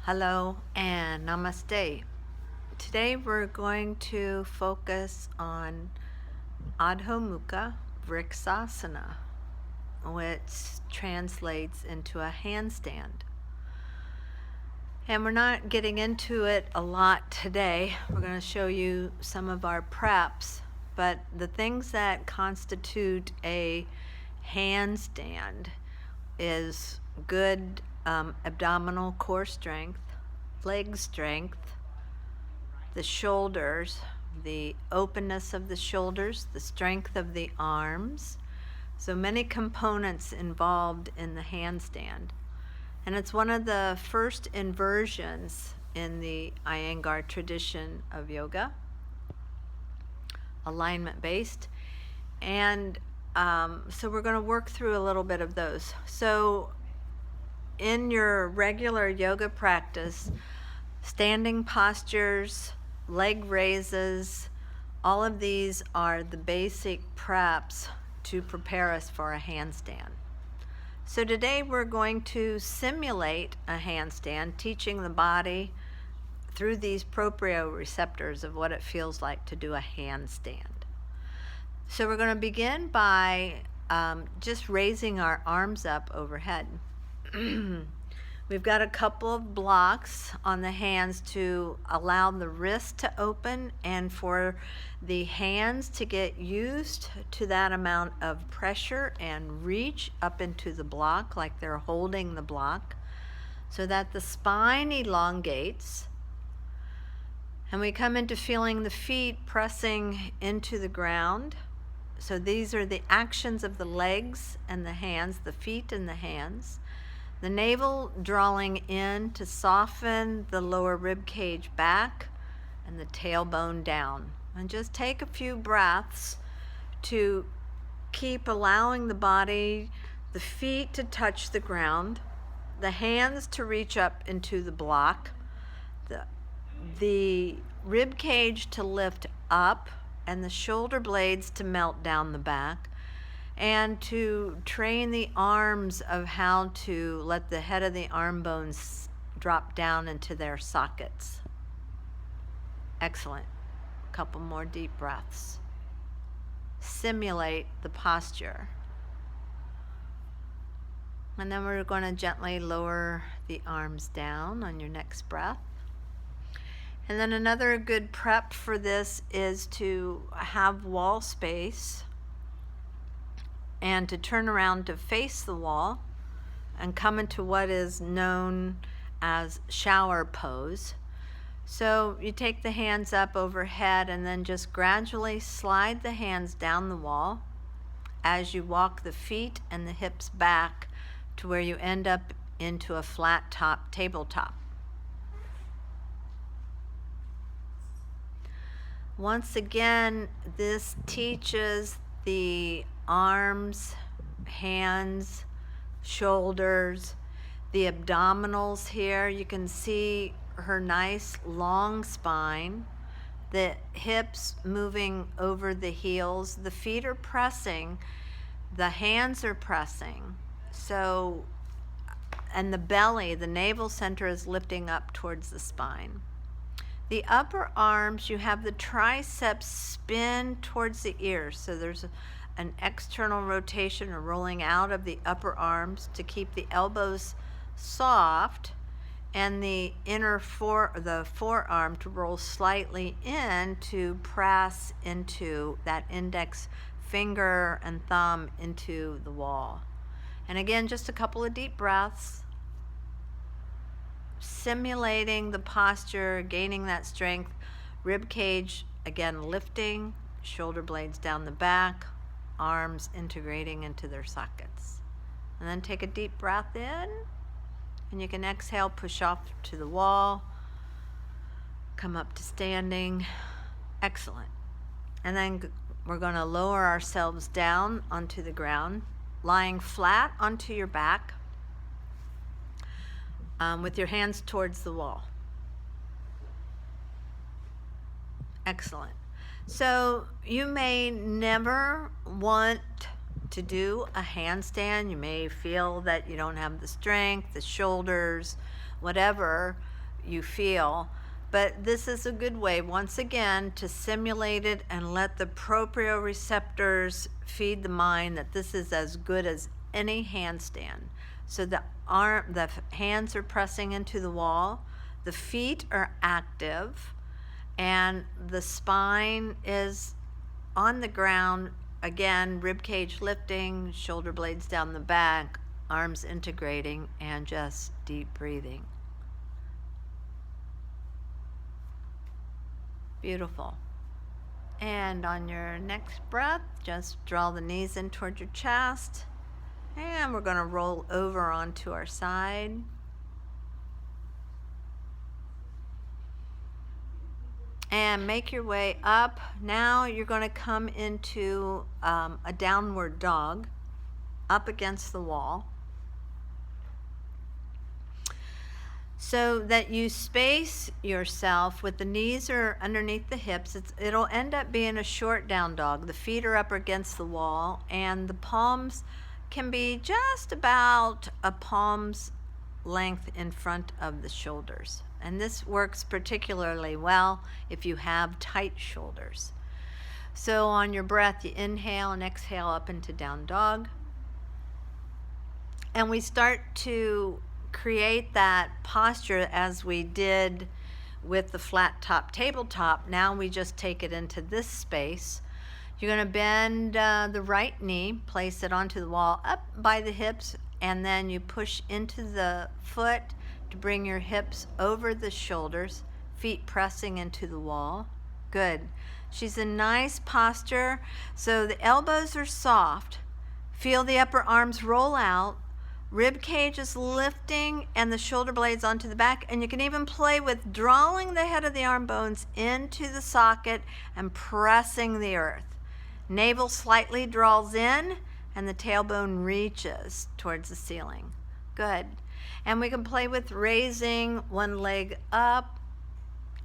Hello and namaste. Today we're going to focus on Urdhva Mukha Vrksasana, which translates into a handstand. And we're not getting into it a lot today. We're going to show you some of our preps, but the things that constitute a handstand is good abdominal core strength, leg strength, the shoulders, the openness of the shoulders, the strength of the arms. So many components involved in the handstand. And it's one of the first inversions in the Iyengar tradition of yoga, alignment-based. And so we're going to work through a little bit of those. So in your regular yoga practice, standing postures, leg raises, all of these are the basic preps to prepare us for a handstand. So today we're going to simulate a handstand, teaching the body through these proprioceptors of what it feels like to do a handstand. So we're going to begin by just raising our arms up overhead. We've got a couple of blocks on the hands to allow the wrist to open and for the hands to get used to that amount of pressure and reach up into the block like they're holding the block so that the spine elongates. And we come into feeling the feet pressing into the ground. So these are the actions of the legs and the hands, the feet and the hands. The navel drawing in to soften the lower rib cage back and the tailbone down. And just take a few breaths to keep allowing the body, the feet to touch the ground, the hands to reach up into the block, the rib cage to lift up, and the shoulder blades to melt down the back, and to train the arms of how to let the head of the arm bones drop down into their sockets. Excellent. A couple more deep breaths. Simulate the posture. And then we're going to gently lower the arms down on your next breath. And then another good prep for this is to have wall space and to turn around to face the wall and come into what is known as shower pose. So you take the hands up overhead and then just gradually slide the hands down the wall as you walk the feet and the hips back to where you end up into a flat top tabletop. Once again, this teaches the arms, hands, shoulders, the abdominals here. You can see her nice long spine, the hips moving over the heels, the feet are pressing, the hands are pressing. So, and the belly, the navel center is lifting up towards the spine. The upper arms, you have the triceps spin towards the ears. So there's an external rotation or rolling out of the upper arms to keep the elbows soft and the the forearm to roll slightly in to press into that index finger and thumb into the wall. And again, just a couple of deep breaths. Simulating the posture, gaining that strength, rib cage again lifting, shoulder blades down the back, arms integrating into their sockets. And then take a deep breath in, and you can exhale, push off to the wall, come up to standing. Excellent. And then we're going to lower ourselves down onto the ground, lying flat onto your back, with your hands towards the wall. Excellent. So you may never want to do a handstand. You may feel that you don't have the strength, the shoulders, whatever. you feel. But this is a good way, once again, to simulate it and let the proprioceptors feed the mind that this is as good as any handstand. So the hands are pressing into the wall, the feet are active, and the spine is on the ground. Again, rib cage lifting, shoulder blades down the back, arms integrating, and just deep breathing. Beautiful. And on your next breath, just draw the knees in towards your chest. And we're going to roll over onto our side. And make your way up. Now you're going to come into a downward dog, up against the wall, so that you space yourself with the knees are underneath the hips. It'll end up being a short down dog. The feet are up against the wall, and the palms can be just about a palm's length in front of the shoulders. And this works particularly well if you have tight shoulders. So on your breath, you inhale and exhale up into down dog. And we start to create that posture as we did with the flat top tabletop. Now we just take it into this space. You're going to bend the right knee, place it onto the wall up by the hips, and then you push into the foot to bring your hips over the shoulders, feet pressing into the wall. Good. She's in nice posture, so the elbows are soft. Feel the upper arms roll out. Rib cage is lifting and the shoulder blades onto the back, and you can even play with drawing the head of the arm bones into the socket and pressing the earth. Navel slightly draws in and the tailbone reaches towards the ceiling. Good. And we can play with raising one leg up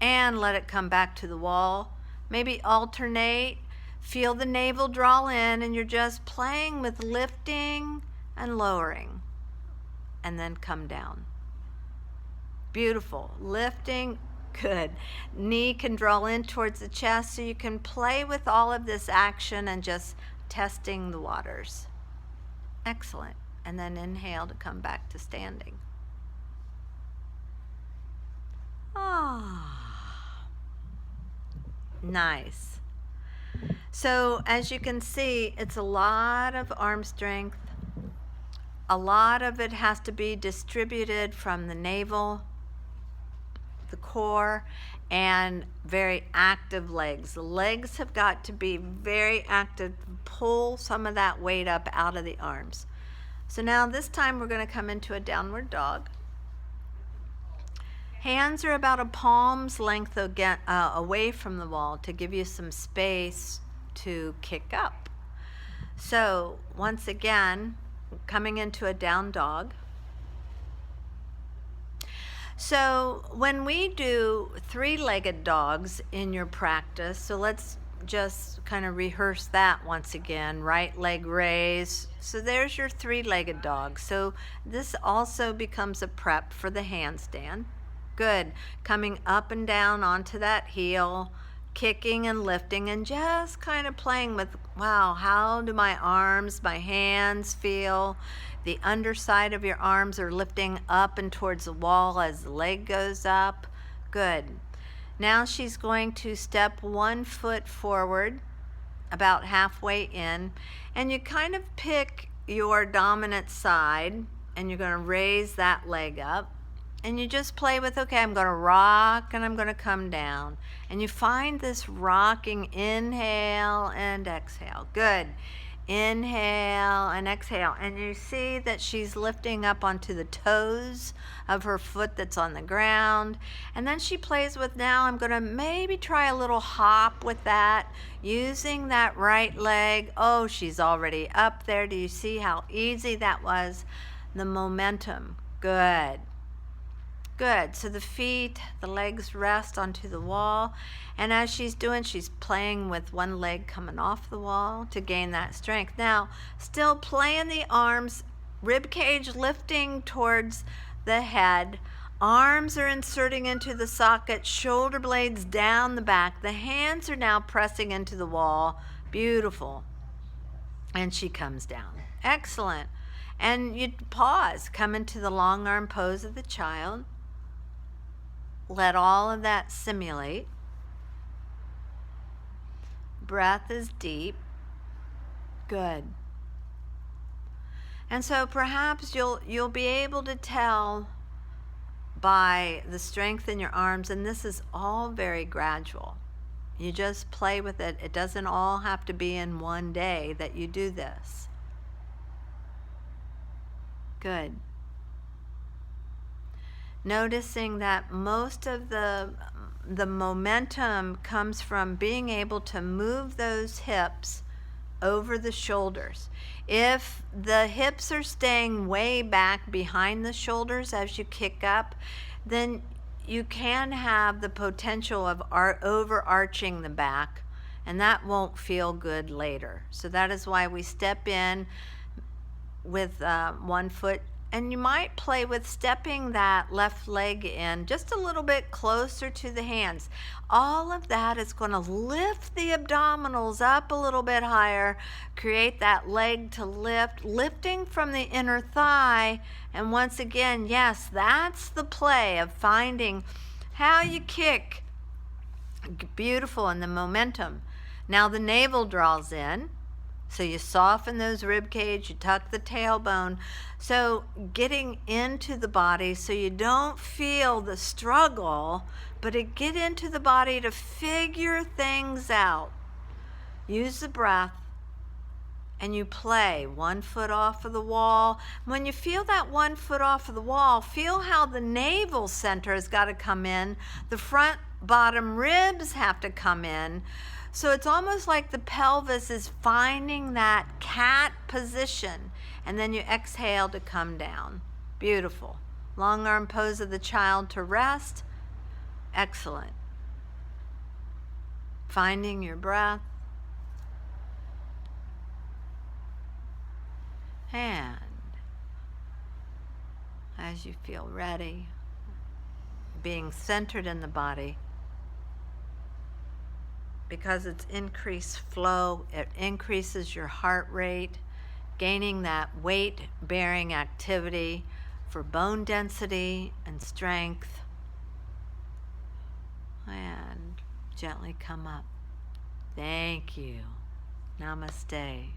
and let it come back to the wall. Maybe alternate. Feel the navel draw in, and you're just playing with lifting and lowering. And then come down. Beautiful. Lifting. Good. Knee can draw in towards the chest, so you can play with all of this action and just testing the waters. Excellent. And then inhale to come back to standing. Nice. So as you can see, it's a lot of arm strength. A lot of it has to be distributed from the navel, the core, and very active legs. The legs have got to be very active. Pull some of that weight up out of the arms. So now this time we're going to come into a downward dog. Hands are about a palm's length away from the wall to give you some space to kick up. So once again, coming into a down dog. So when we do three-legged dogs in your practice, so let's just kind of rehearse that once again. Right leg raise. So there's your three-legged dog. So this also becomes a prep for the handstand. Good. Coming up and down onto that heel, kicking and lifting, and just kind of playing with, wow, how do my arms, my hands feel? The underside of your arms are lifting up and towards the wall as the leg goes up. Good. Now she's going to step 1 foot forward, about halfway in, and you kind of pick your dominant side, and you're going to raise that leg up. And you just play with, okay, I'm going to rock and I'm going to come down. And you find this rocking inhale and exhale. Good. Inhale and exhale. And you see that she's lifting up onto the toes of her foot that's on the ground. And then she plays with, now I'm going to maybe try a little hop with that, using that right leg. Oh, she's already up there. Do you see how easy that was? The momentum. Good. Good. So the feet, the legs rest onto the wall. And as she's doing, she's playing with one leg coming off the wall to gain that strength. Now, still playing the arms, rib cage lifting towards the head, Arms are inserting into the socket, shoulder blades down the back. The hands are now pressing into the wall. Beautiful. And she comes down. Excellent. And you pause, come into the long arm pose of the child. Let all of that simulate. Breath is deep. Good. And so perhaps you'll be able to tell by the strength in your arms, and this is all very gradual. You just play with it. It doesn't all have to be in one day that you do this. Good. Noticing that most of the momentum comes from being able to move those hips over the shoulders. If the hips are staying way back behind the shoulders as you kick up, then you can have the potential of overarching the back, and that won't feel good later. So that is why we step in with one foot, and you might play with stepping that left leg in just a little bit closer to the hands. All of that is going to lift the abdominals up a little bit higher, create that leg to lift, lifting from the inner thigh. And once again, yes, that's the play of finding how you kick. Beautiful, and the momentum. Now the navel draws in. So you soften those rib cage, you tuck the tailbone. So getting into the body so you don't feel the struggle, but get into the body to figure things out. Use the breath, and you play one foot off of the wall. When you feel that one foot off of the wall, feel how the navel center has got to come in. The front bottom ribs have to come in. So it's almost like the pelvis is finding that cat position, and then you exhale to come down. Beautiful. Long arm pose of the child to rest. Excellent. Finding your breath. And as you feel ready, being centered in the body, because it's increased flow, it increases your heart rate, gaining that weight-bearing activity for bone density and strength. And gently come up. Thank you. Namaste.